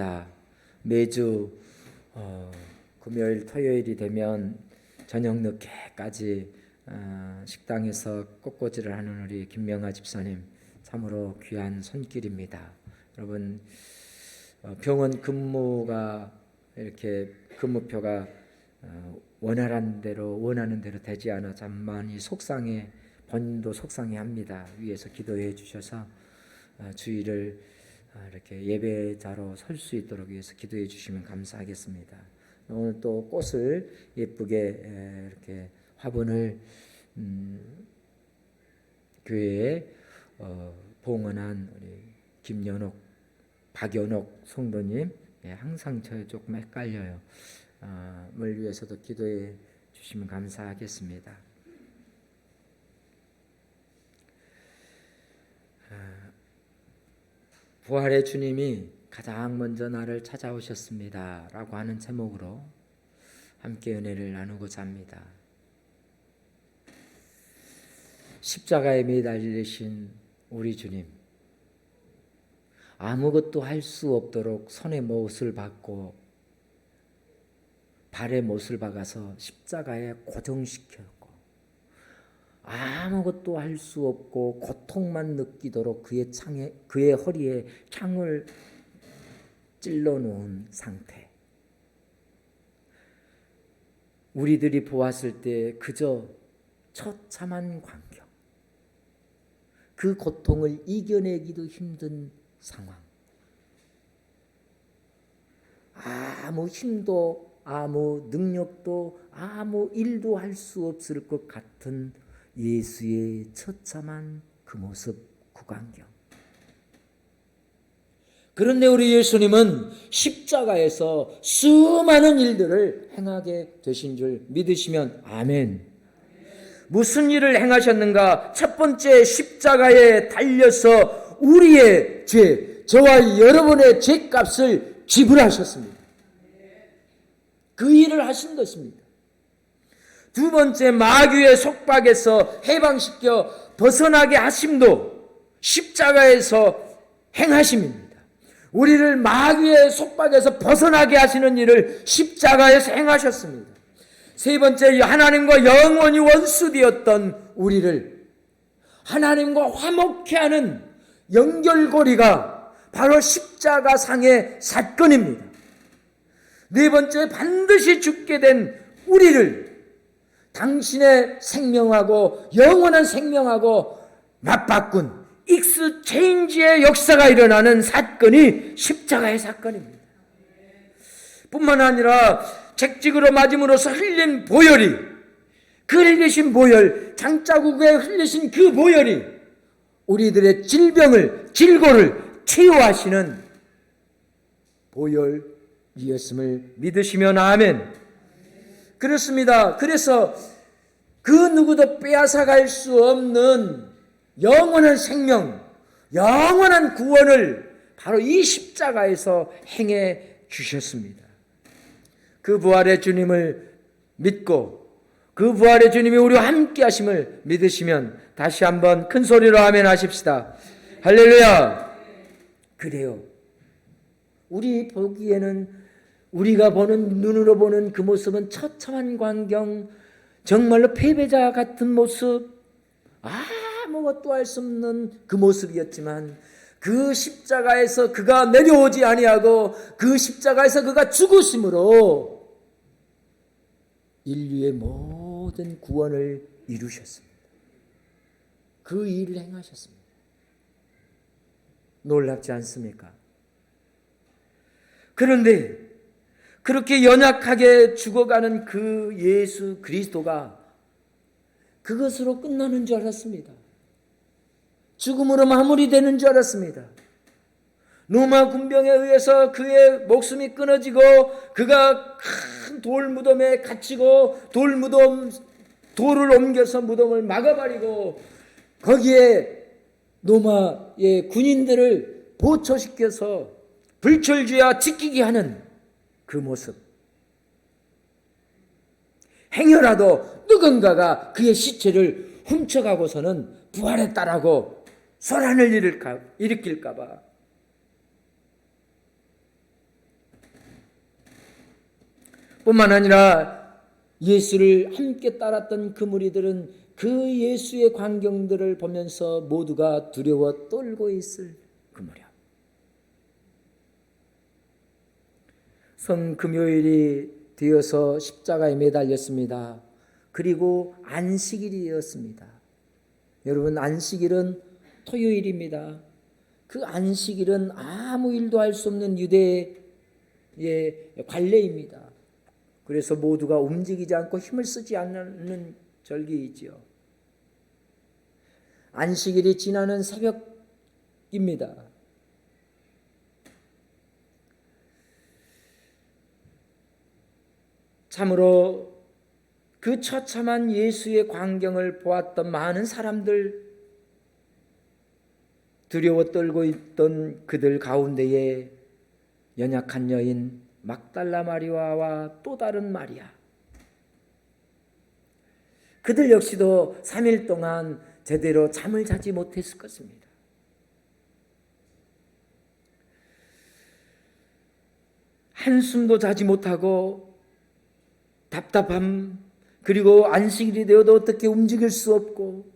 반갑습니다. 매주 금요일 토요일이 되면 저녁 늦게까지 식당에서 꽃꽂이를 하는 우리 김명아 집사님 참으로 귀한 손길입니다. 여러분, 병원 근무가 이렇게 근무표가 원하는 대로 되지 않아 참 많이 속상해, 본인도 속상해합니다. 위에서 기도해 주셔서 주일을 이렇게 예배자로 설 수 있도록 위해서 기도해 주시면 감사하겠습니다. 오늘 또 꽃을 예쁘게 이렇게 화분을 교회에 봉헌한 우리 박연옥 성도님, 항상 저 조금 헷갈려요. 을 위해서도 기도해 주시면 감사하겠습니다. 부활의 주님이 가장 먼저 나를 찾아오셨습니다 라고 하는 제목으로 함께 은혜를 나누고자 합니다. 십자가에 매달리신 우리 주님, 아무것도 할 수 없도록 손에 못을 박고 발에 못을 박아서 십자가에 고정시켰고 아무것도 할 수 없고 고통만 느끼도록 그의 허리에 창을 찔러 놓은 상태. 우리들이 보았을 때 그저 처참한 광경, 그 고통을 이겨내기도 힘든 상황, 아무 힘도 아무 능력도 아무 일도 할 수 없을 것 같은 예수의 처참한 그 모습, 그 광경. 그런데 우리 예수님은 십자가에서 수많은 일들을 행하게 되신 줄 믿으시면 아멘. 무슨 일을 행하셨는가? 첫 번째, 십자가에 달려서 우리의 죄, 저와 여러분의 죄값을 지불하셨습니다. 그 일을 하신 것입니다. 두 번째, 마귀의 속박에서 해방시켜 벗어나게 하심도 십자가에서 행하심입니다. 우리를 마귀의 속박에서 벗어나게 하시는 일을 십자가에서 행하셨습니다. 세 번째, 하나님과 영원히 원수되었던 우리를 하나님과 화목케 하는 연결고리가 바로 십자가상의 사건입니다. 네 번째, 반드시 죽게 된 우리를 당신의 생명하고 영원한 생명하고 맞바꾼 익스체인지의 역사가 일어나는 사건이 십자가의 사건입니다. 뿐만 아니라 채찍으로 맞음으로써 흘린 보혈이, 그 흘리신 보혈, 장자국에 흘리신 그 보혈이 우리들의 질고를 치유하시는 보혈이었음을 믿으시면 아멘. 그렇습니다. 그래서 그 누구도 빼앗아갈 수 없는 영원한 생명, 영원한 구원을 바로 이 십자가에서 행해 주셨습니다. 그 부활의 주님을 믿고 그 부활의 주님이 우리와 함께 하심을 믿으시면 다시 한번 큰 소리로 아멘 하십시다. 할렐루야. 그래요. 우리 보기에는, 우리가 눈으로 보는 그 모습은 처참한 광경, 정말로 패배자 같은 모습, 아무것도 할 수 없는 그 모습이었지만 그 십자가에서 그가 내려오지 아니하고 그 십자가에서 그가 죽으심으로 인류의 모든 구원을 이루셨습니다. 그 일을 행하셨습니다. 놀랍지 않습니까? 그런데 그렇게 연약하게 죽어가는 그 예수 그리스도가 그것으로 끝나는 줄 알았습니다. 죽음으로 마무리되는 줄 알았습니다. 로마 군병에 의해서 그의 목숨이 끊어지고 그가 큰 돌무덤에 갇히고 돌을 옮겨서 무덤을 막아버리고 거기에 로마의 군인들을 보초시켜서 불철주야 지키게 하는 그 모습. 행여라도 누군가가 그의 시체를 훔쳐가고서는 부활에 따라고 소란을 일으킬까 봐 뿐만 아니라 예수를 함께 따랐던 그 무리들은 그 예수의 광경들을 보면서 모두가 두려워 떨고 있을 그 무렵, 성금요일이 되어서 십자가에 매달렸습니다. 그리고 안식일이 되었습니다. 여러분, 안식일은 토요일입니다. 그 안식일은 아무 일도 할 수 없는 유대의 관례입니다. 그래서 모두가 움직이지 않고 힘을 쓰지 않는 절기이지요. 안식일이 지나는 새벽입니다. 참으로 그 처참한 예수의 광경을 보았던 많은 사람들, 두려워 떨고 있던 그들 가운데에 연약한 여인 막달라 마리아와 또 다른 마리아, 그들 역시도 3일 동안 제대로 잠을 자지 못했을 것입니다. 한숨도 자지 못하고 답답함, 그리고 안식일이 되어도 어떻게 움직일 수 없고,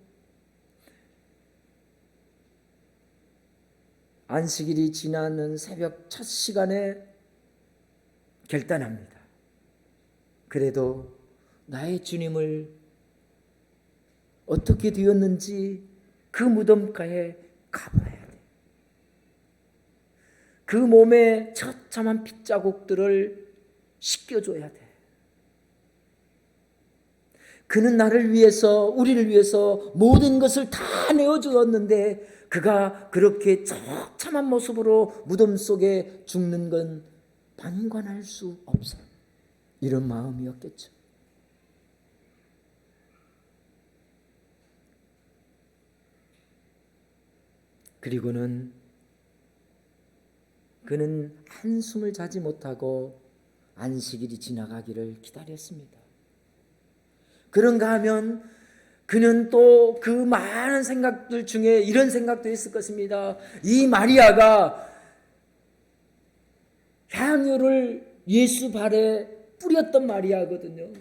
안식일이 지나는 새벽 첫 시간에 결단합니다. 그래도 나의 주님을 어떻게 되었는지 그 무덤가에 가봐야 돼. 그 몸에 처참한 핏자국들을 씻겨줘야 돼. 그는 나를 위해서, 우리를 위해서 모든 것을 다 내어주었는데 그가 그렇게 처참한 모습으로 무덤 속에 죽는 건 방관할 수 없어. 이런 마음이었겠죠. 그리고는 그는 한숨을 자지 못하고 안식일이 지나가기를 기다렸습니다. 그런가 하면 그는 또 그 많은 생각들 중에 이런 생각도 있을 것입니다. 이 마리아가 향유를 예수 발에 뿌렸던 마리아거든요.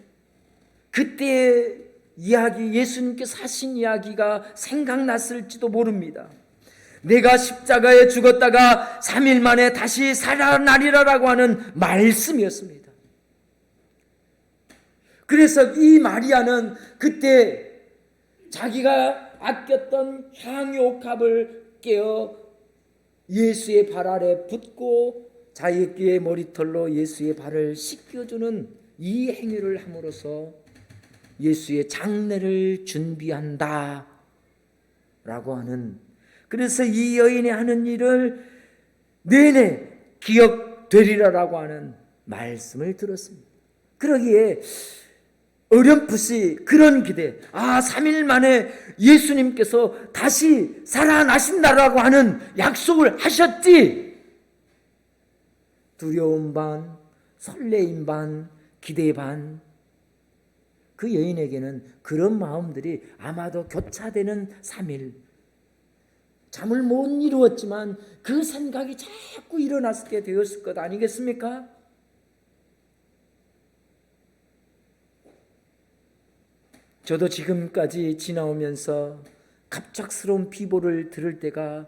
그때의 이야기, 예수님께서 하신 이야기가 생각났을지도 모릅니다. 내가 십자가에 죽었다가 3일 만에 다시 살아나리라라고 하는 말씀이었습니다. 그래서 이 마리아는 그때 자기가 아꼈던 향유 옥합을 깨어 예수의 발 아래 붓고 자기의 머리털로 예수의 발을 씻겨주는 이 행위를 함으로써 예수의 장례를 준비한다 라고 하는, 그래서 이 여인이 하는 일을 내내 기억되리라라고 하는 말씀을 들었습니다. 그러기에 어렴풋이 그런 기대, 3일 만에 예수님께서 다시 살아나신다라고 하는 약속을 하셨지. 두려움 반, 설레임 반, 기대 반. 그 여인에게는 그런 마음들이 아마도 교차되는 3일, 잠을 못 이루었지만 그 생각이 자꾸 일어나게 되었을 것 아니겠습니까? 저도 지금까지 지나오면서 갑작스러운 비보를 들을 때가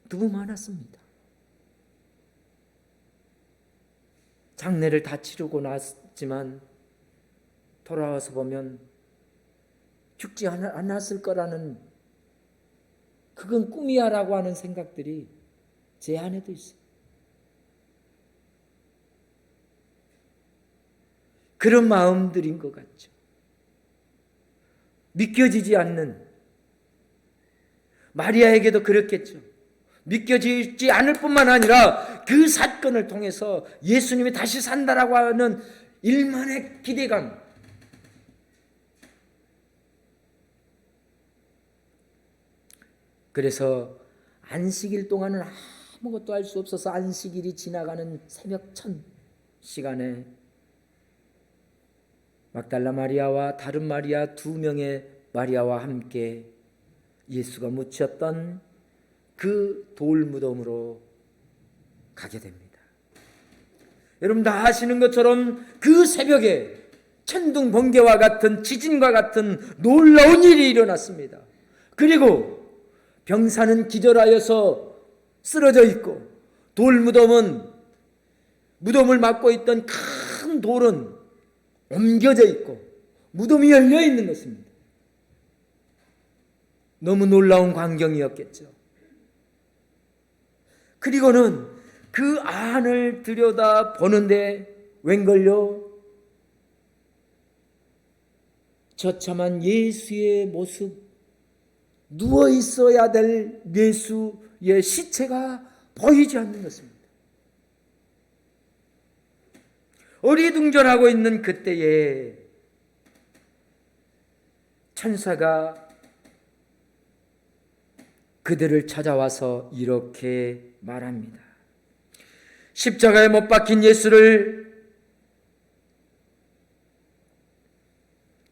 너무 많았습니다. 장례를 다 치르고 났지만 돌아와서 보면 죽지 않았을 거라는, 그건 꿈이야라고 하는 생각들이 제 안에도 있어요. 그런 마음들인 것 같죠. 믿겨지지 않는, 마리아에게도 그렇겠죠. 믿겨지지 않을 뿐만 아니라 그 사건을 통해서 예수님이 다시 산다라고 하는 일만의 기대감, 그래서 안식일 동안은 아무것도 할 수 없어서 안식일이 지나가는 새벽 첫 시간에 막달라 마리아와 다른 마리아 2명의 마리아와 함께 예수가 묻혔던 그 돌무덤으로 가게 됩니다. 여러분 다 아시는 것처럼 그 새벽에 천둥 번개와 같은 지진과 같은 놀라운 일이 일어났습니다. 그리고 병사는 기절하여서 쓰러져 있고 무덤을 막고 있던 큰 돌은 옮겨져 있고 무덤이 열려 있는 것입니다. 너무 놀라운 광경이었겠죠. 그리고는 그 안을 들여다 보는데 웬걸요? 처참한 예수의 모습, 누워 있어야 될 예수의 시체가 보이지 않는 것입니다. 어리둥절하고 있는 그때에 천사가 그들을 찾아와서 이렇게 말합니다. 십자가에 못 박힌 예수를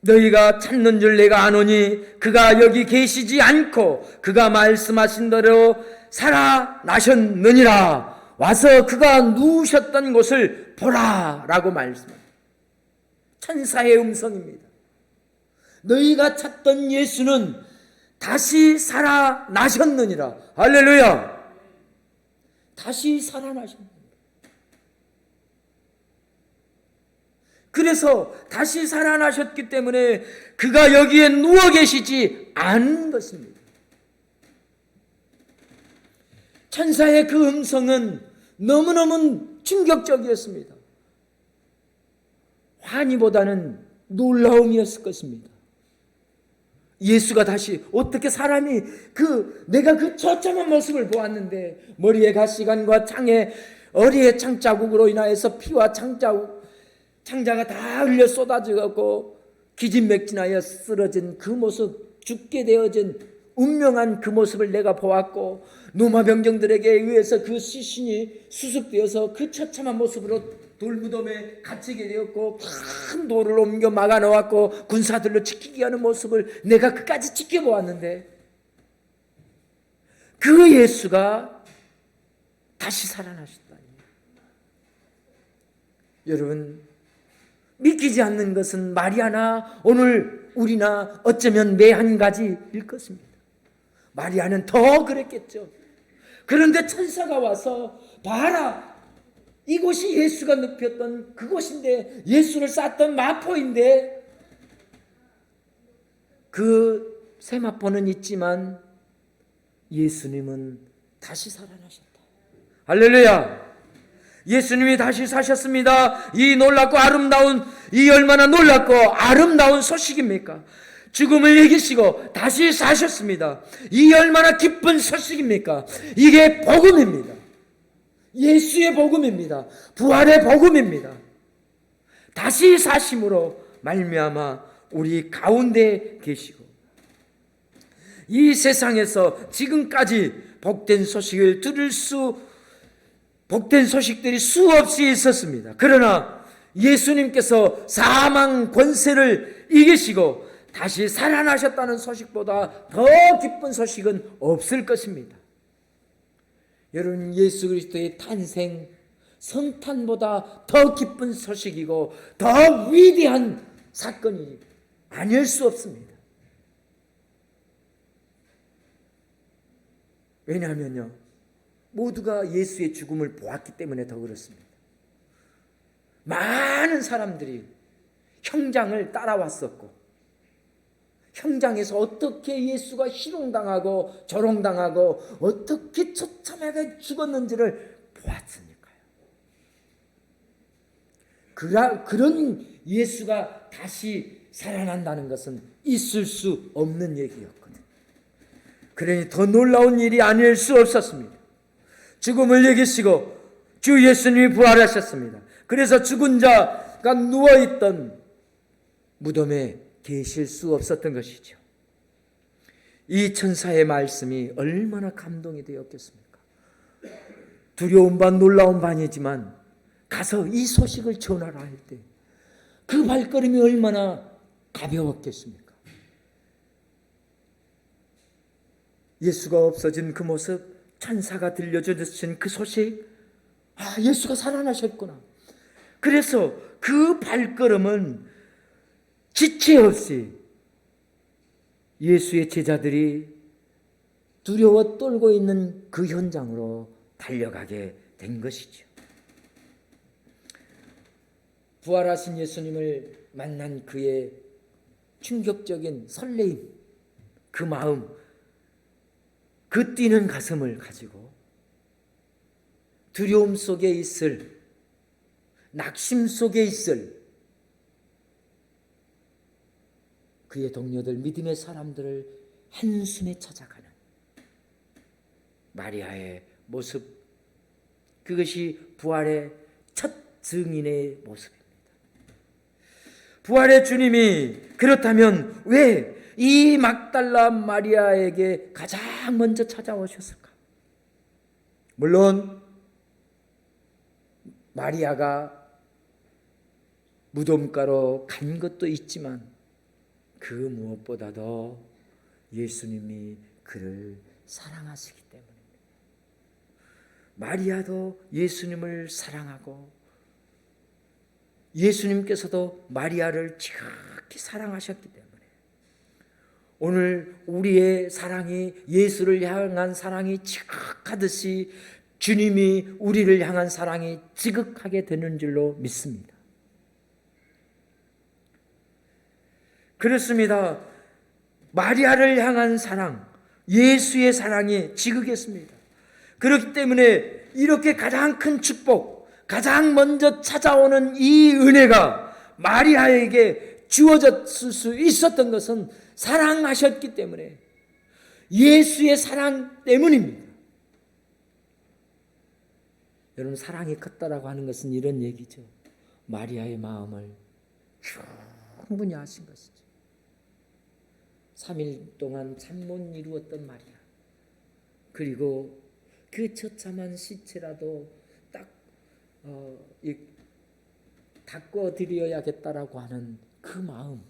너희가 찾는 줄 내가 아노니 그가 여기 계시지 않고 그가 말씀하신 대로 살아나셨느니라. 와서 그가 누우셨던 곳을 보라 라고 말씀합니다. 천사의 음성입니다. 너희가 찾던 예수는 다시 살아나셨느니라. 할렐루야. 다시 살아나셨느니라. 그래서 다시 살아나셨기 때문에 그가 여기에 누워 계시지 않은 것입니다. 천사의 그 음성은 너무너무 충격적이었습니다. 환희보다는 놀라움이었을 것입니다. 예수가 다시 어떻게 사람이 내가 그 처참한 모습을 보았는데 머리에 가시관과 창에 어리의 창자국으로 인하여서 피와 창자가 다 흘려 쏟아지고 기진맥진하여 쓰러진 그 모습, 죽게 되어진 운명한 그 모습을 내가 보았고 노마병정들에게 의해서 그 시신이 수습되어서 그 처참한 모습으로 돌무덤에 갇히게 되었고 큰 돌을 옮겨 막아 놓았고 군사들로 지키게 하는 모습을 내가 끝까지 지켜보았는데 그 예수가 다시 살아나셨다니. 여러분, 믿기지 않는 것은 마리아나 오늘 우리나 어쩌면 매 한 가지일 것입니다. 마리아는 더 그랬겠죠. 그런데 천사가 와서 봐라, 이곳이 예수가 눕혔던 그곳인데, 예수를 쌌던 마포인데, 그 세마포는 있지만 예수님은 다시 살아나셨다. 할렐루야. 예수님이 다시 사셨습니다. 이 놀랍고 아름다운, 이 얼마나 놀랍고 아름다운 소식입니까? 죽음을 이기시고 다시 사셨습니다. 이 얼마나 기쁜 소식입니까? 이게 복음입니다. 예수의 복음입니다. 부활의 복음입니다. 다시 사심으로 말미암아 우리 가운데 계시고 이 세상에서 지금까지 복된 소식들이 수없이 있었습니다. 그러나 예수님께서 사망 권세를 이기시고 다시 살아나셨다는 소식보다 더 기쁜 소식은 없을 것입니다. 여러분, 예수 그리스도의 탄생, 성탄보다 더 기쁜 소식이고 더 위대한 사건이 아닐 수 없습니다. 왜냐하면요, 모두가 예수의 죽음을 보았기 때문에 더 그렇습니다. 많은 사람들이 형장을 따라왔었고 형장에서 어떻게 예수가 희롱당하고 조롱당하고 어떻게 처참하게 죽었는지를 보았으니까요. 그런 예수가 다시 살아난다는 것은 있을 수 없는 얘기였거든요. 그러니 더 놀라운 일이 아닐 수 없었습니다. 죽음을 이기시고 주 예수님이 부활하셨습니다. 그래서 죽은 자가 누워있던 무덤에 계실 수 없었던 것이죠. 이 천사의 말씀이 얼마나 감동이 되었겠습니까? 두려운 반 놀라운 반이지만 가서 이 소식을 전하라 할 때 그 발걸음이 얼마나 가벼웠겠습니까? 예수가 없어진 그 모습, 천사가 들려주신 그 소식, 예수가 살아나셨구나. 그래서 그 발걸음은 지체 없이 예수의 제자들이 두려워 떨고 있는 그 현장으로 달려가게 된 것이죠. 부활하신 예수님을 만난 그의 충격적인 설레임, 그 마음, 그 뛰는 가슴을 가지고 두려움 속에 있을, 낙심 속에 있을 그의 동료들, 믿음의 사람들을 한숨에 찾아가는 마리아의 모습, 그것이 부활의 첫 증인의 모습입니다. 부활의 주님이 그렇다면 왜 이 막달라 마리아에게 가장 먼저 찾아오셨을까? 물론 마리아가 무덤가로 간 것도 있지만 그 무엇보다도 예수님이 그를 사랑하시기 때문입니다. 마리아도 예수님을 사랑하고 예수님께서도 마리아를 지극히 사랑하셨기 때문에 오늘 우리의 사랑이, 예수를 향한 사랑이 지극하듯이 주님이 우리를 향한 사랑이 지극하게 되는 줄로 믿습니다. 그렇습니다. 마리아를 향한 사랑, 예수의 사랑이 지극했습니다. 그렇기 때문에 이렇게 가장 큰 축복, 가장 먼저 찾아오는 이 은혜가 마리아에게 주어졌을 수 있었던 것은 사랑하셨기 때문에, 예수의 사랑 때문입니다. 여러분, 사랑이 컸다라고 하는 것은 이런 얘기죠. 마리아의 마음을 충분히 아신 것이죠. 3일 동안 잠 못 이루었던 마리아, 그리고 그 처참한 시체라도 딱 닦아드려야겠다라고 하는 그 마음,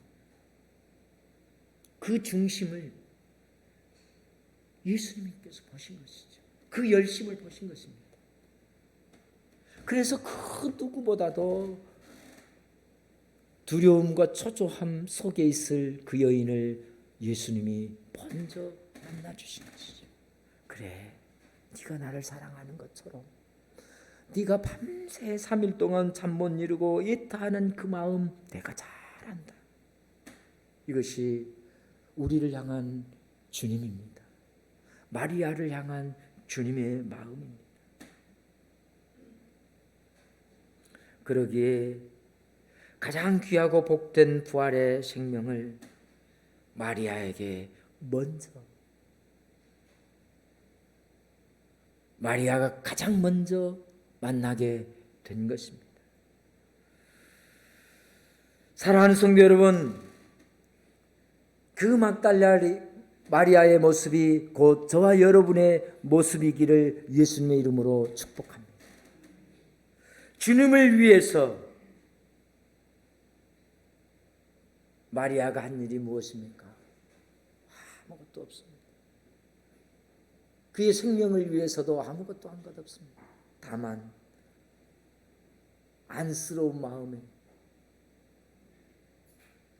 그 중심을 예수님께서 보신 것이죠. 그 열심을 보신 것입니다. 그래서 그 누구보다도 두려움과 초조함 속에 있을 그 여인을 예수님이 먼저 만나주신 것이죠. 그래, 네가 나를 사랑하는 것처럼 네가 밤새 3일 동안 잠 못 이루고 애타하는 그 마음 내가 잘 안다. 이것이 우리를 향한 주님입니다. 마리아를 향한 주님의 마음입니다. 그러기에 가장 귀하고 복된 부활의 생명을 마리아에게 먼저, 마리아가 가장 먼저 만나게 된 것입니다. 사랑하는 성도 여러분, 그 막달라 마리아의 모습이 곧 저와 여러분의 모습이기를 예수님의 이름으로 축복합니다. 주님을 위해서 마리아가 한 일이 무엇입니까? 아무것도 없습니다. 그의 생명을 위해서도 아무것도 한 것 없습니다. 다만 안쓰러운 마음에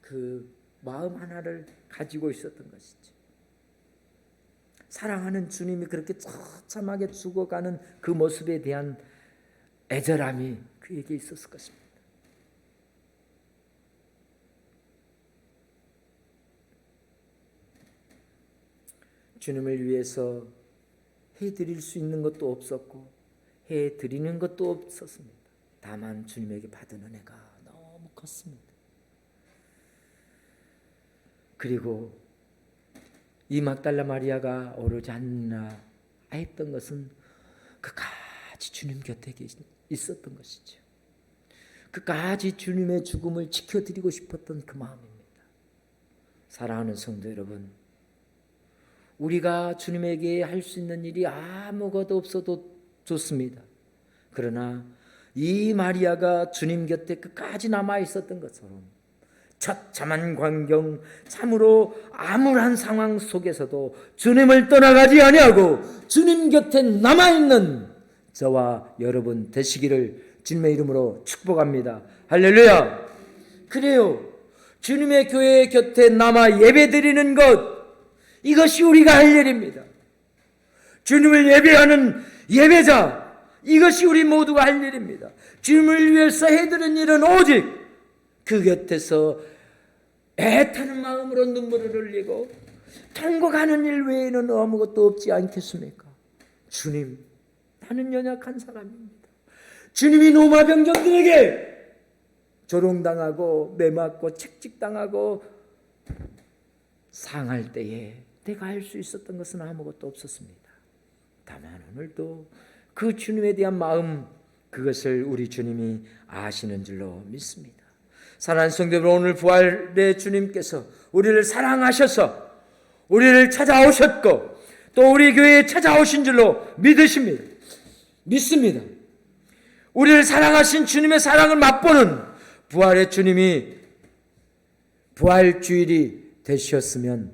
그 마음 하나를 가지고 있었던 것이죠. 사랑하는 주님이 그렇게 처참하게 죽어가는 그 모습에 대한 애절함이 그에게 있었을 것입니다. 주님을 위해서 해드릴 수 있는 것도 없었고 해드리는 것도 없었습니다. 다만 주님에게 받은 은혜가 너무 컸습니다. 그리고 이 막달라 마리아가 오르지 않나 했던 것은 끝까지 주님 곁에 있었던 것이죠. 끝까지 주님의 죽음을 지켜드리고 싶었던 그 마음입니다. 사랑하는 성도 여러분, 우리가 주님에게 할 수 있는 일이 아무것도 없어도 좋습니다. 그러나 이 마리아가 주님 곁에 끝까지 남아 있었던 것처럼 처참한 광경, 참으로 암울한 상황 속에서도 주님을 떠나가지 아니하고 주님 곁에 남아있는 저와 여러분 되시기를 주님의 이름으로 축복합니다. 할렐루야. 그래요. 주님의 교회 곁에 남아 예배드리는 것, 이것이 우리가 할 일입니다. 주님을 예배하는 예배자, 이것이 우리 모두가 할 일입니다. 주님을 위해서 해드린 일은 오직 그 곁에서 애타는 마음으로 눈물을 흘리고 통곡하는 일 외에는 아무것도 없지 않겠습니까? 주님, 나는 연약한 사람입니다. 주님이 로마 병정들에게 조롱당하고 매맞고 책직당하고 상할 때에 내가 할 수 있었던 것은 아무것도 없었습니다. 다만 오늘도 그 주님에 대한 마음, 그것을 우리 주님이 아시는 줄로 믿습니다. 사랑하는 성도 여러분, 오늘 부활의 주님께서 우리를 사랑하셔서 우리를 찾아오셨고 또 우리 교회에 찾아오신 줄로 믿습니다. 우리를 사랑하신 주님의 사랑을 맛보는 부활의 주님이 부활 주일이 되셨으면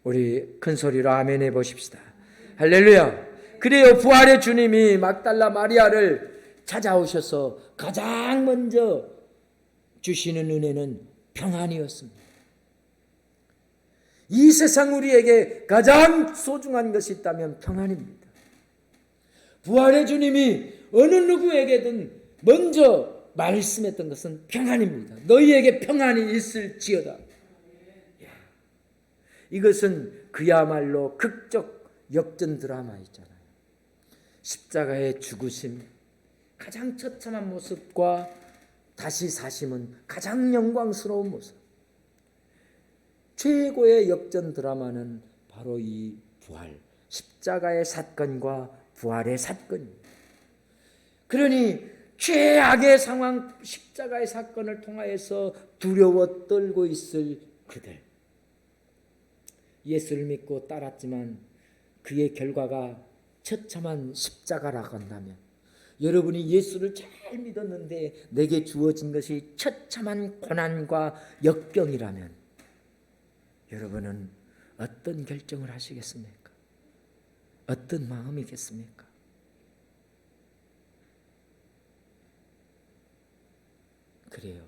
우리 큰 소리로 아멘 해보십시다. 할렐루야. 그래요. 부활의 주님이 막달라 마리아를 찾아오셔서 가장 먼저 주시는 은혜는 평안이었습니다. 이 세상 우리에게 가장 소중한 것이 있다면 평안입니다. 부활의 주님이 어느 누구에게든 먼저 말씀했던 것은 평안입니다. 너희에게 평안이 있을지어다. 이것은 그야말로 극적 역전 드라마 있잖아요. 십자가의 죽으심, 가장 처참한 모습과 다시 사심은 가장 영광스러운 모습. 최고의 역전 드라마는 바로 이 부활, 십자가의 사건과 부활의 사건입니다. 그러니 최악의 상황, 십자가의 사건을 통하여서 두려워 떨고 있을 그들, 예수를 믿고 따랐지만 그의 결과가 처참한 십자가라고 한다면, 여러분이 예수를 잘 믿었는데 내게 주어진 것이 처참한 고난과 역경이라면 여러분은 어떤 결정을 하시겠습니까? 어떤 마음이겠습니까? 그래요.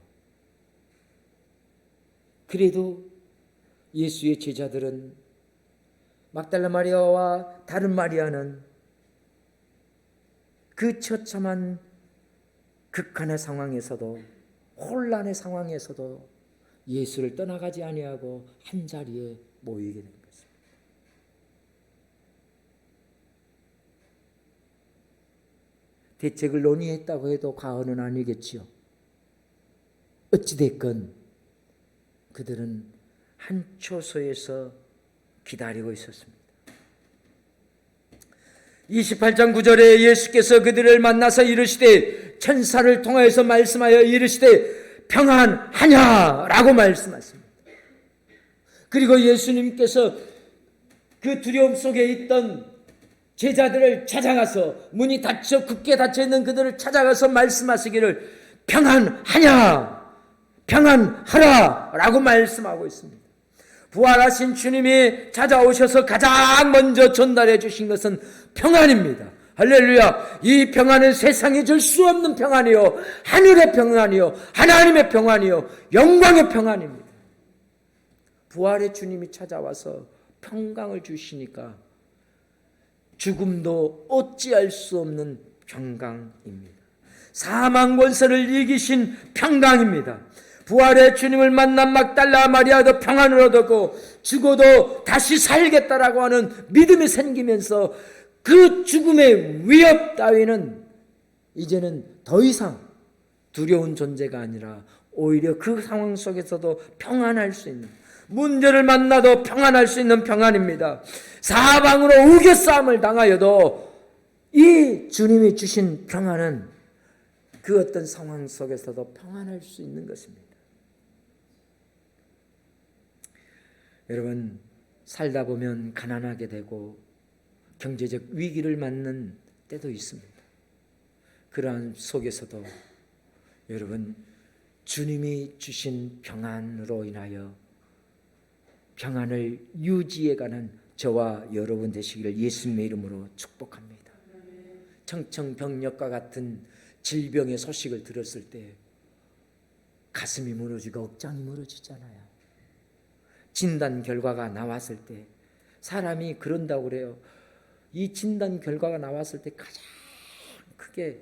그래도 예수의 제자들은, 막달라 마리아와 다른 마리아는 그 처참한 극한의 상황에서도, 혼란의 상황에서도 예수를 떠나가지 아니하고 한 자리에 모이게 된 것입니다. 대책을 논의했다고 해도 과언은 아니겠지요. 어찌됐건 그들은 한 초소에서 기다리고 있었습니다. 28장 9절에 예수께서 그들을 만나서 이르시되, 천사를 통하여서 말씀하여 이르시되 평안하냐라고 말씀하십니다. 그리고 예수님께서 그 두려움 속에 있던 제자들을 찾아가서, 문이 닫혀 굳게 닫혀 있는 그들을 찾아가서 말씀하시기를 평안하냐, 평안하라 라고 말씀하고 있습니다. 부활하신 주님이 찾아오셔서 가장 먼저 전달해 주신 것은 평안입니다. 할렐루야. 이 평안은 세상이 줄 수 없는 평안이요, 하늘의 평안이요, 하나님의 평안이요, 영광의 평안입니다. 부활의 주님이 찾아와서 평강을 주시니까 죽음도 어찌할 수 없는 평강입니다. 사망 권세를 이기신 평강입니다. 부활의 주님을 만난 막달라 마리아도 평안을 얻었고, 죽어도 다시 살겠다라고 하는 믿음이 생기면서 그 죽음의 위협 따위는 이제는 더 이상 두려운 존재가 아니라 오히려 그 상황 속에서도 평안할 수 있는, 문제를 만나도 평안할 수 있는 평안입니다. 사방으로 우겨싸움을 당하여도 이 주님이 주신 평안은 그 어떤 상황 속에서도 평안할 수 있는 것입니다. 여러분, 살다 보면 가난하게 되고 경제적 위기를 맞는 때도 있습니다. 그러한 속에서도 여러분, 주님이 주신 평안으로 인하여 평안을 유지해가는 저와 여러분 되시기를 예수님의 이름으로 축복합니다. 청청병력과 같은 질병의 소식을 들었을 때 가슴이 무너지고 억장이 무너지잖아요. 진단 결과가 나왔을 때 사람이 그런다고 그래요. 이 진단 결과가 나왔을 때 가장 크게